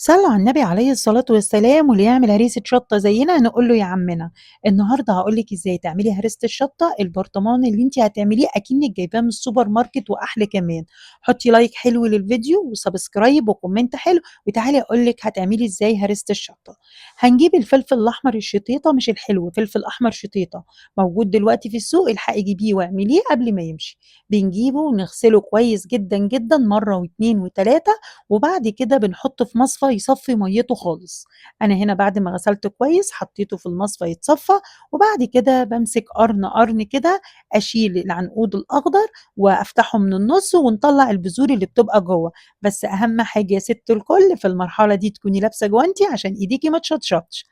صلّوا على النبي عليه الصلاة والسلام، واللي يعمل هريسة شطة زيّنا نقول له يا عمنا. النهارده هاقول لِك إزاي تعملي هريسة الشطة، البرطمان اللي أنتِ هتعمليه أكنِّك جايباه من السوبر ماركت وأحلى كمان. حطّي لايك حلو للفيديو وسبسكرايب وكومنت حلو، وتعالي أقول لِك هتعملي إزاي هريسة الشطة. هنجيب الفلفل الأحمر الشطيطة مش الحلو، فلفل أحمر شطيطة، موجود دلوقتي في السوق، الحقي جيبيه واعمليه قبل ما يمشي. بنجيبه ونغسله كويس جدًا، جدًا مرّة و2 و3 وبعد كده بنحطه في مصفى يصفّي مَيّته خالص. أنا هنا بعد ما غسلته كويس حطيته في المصفى يتصفّى، وبعد كده بامسك قرن، قرن كده أشيل العنقود الأخضر وأفتحه من النُص ونطلّع البذور اللي بتبقى جوّه. بس أهم حاجة يا سِت الكل في المرحلة دي تكوني لابسة جوانتي عشان إيديكِ ما تشطشطش.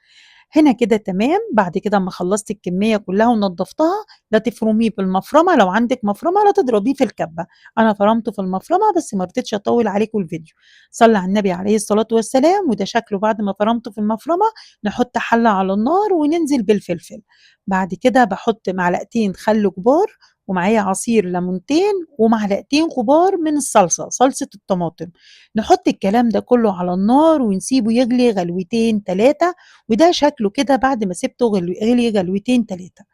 هنا كده تمام. بعد كده أمّا خلّصتِ الكمية كلّها ونضّفتها، لا تفرميه بالمفرمة لو عندِك مفرمة، لا تضربيه في الكَبّة. أنا فرمته في المفرمة بس ما رضيتش أطوّل عليكم الفيديو. صلّي على النبي عليه الصلاة والسلام، وده شكله بعد ما فرمته في المفرمة. نحط حلة على النار وننزل بالفلفل. بعد كده باحط معلقتين خَل كبار، ومعايا عصير ليمونتين، ومعلقتين كبار من الصلصة، صلصة الطماطم. نحط الكلام ده كله على النار ونسيبه يغلي غلوتين 3، وده شكله كده بعد ما سِبته غلي غلوتين 3.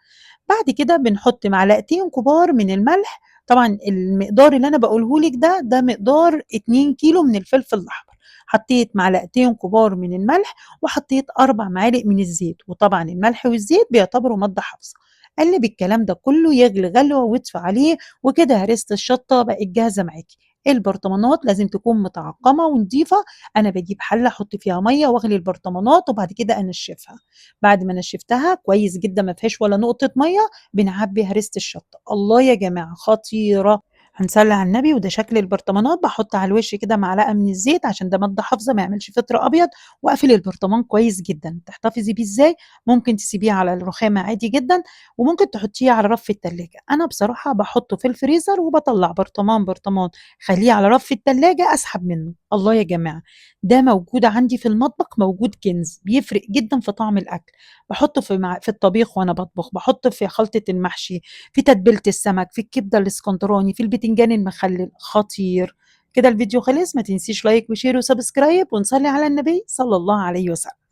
بعد كده بنحط معلقتين كبار من الملح. طبعًا المقدار اللي أنا باقوله لِك ده مقدار 2 كيلو من الفلفل الأحمر. حطيت معلقتين كبار من الملح، وحطيت 4 معالق من الزيت، وطبعًا الملح والزيت بيعتبروا مادة حافظة. قلّبي الكلام ده كله يغلي غلوة واطفي عليه، وكده هريسة الشطة بقت جاهزة معاكِ. البرطمانات لازم تكون متعقمة ونضيفة. أنا باجيب حلة أحط فيها مَيّة واغلي البرطمانات وبعد كده أنشفها. بعد ما نشفتها كويس جدًا ما فيهاش ولا نقطة مَيّة، بنعبّي هريسة الشطة. الله يا جماعة خطيرة. هنصلّي على النبي، وده شكل البرطمانات. باحط على الوش كده معلقة من الزيت عشان ده مادة حافظة ما يعملش فطر أبيض، واقفل البرطمان كويس جدًا. تحتفظي بيه إزاي؟ ممكن تسيبيه على الرخامة عادي جدًا، وممكن تحطيه على رف التلاجة. أنا بصراحة باحطه في الفريزر وباطلّع برطمان، برطمان، خلّيه على رف التلاجة أسحب منه. الله يا جماعة، ده موجود عندي في المطبخ، موجود كنز، بيفرق جدًا في طعم الأكل. باحطه في الطبيخ وأنا باطبخ، باحطه في خلطة المحشي، في تتبيلة السمك، في الكبدة الإسكندراني، في البتنجان المخلل، خطير. كده الفيديو خلص. ما تنسيش لايك وشير وسبسكرايب، ونصلي على النبي صلى الله عليه وسلم.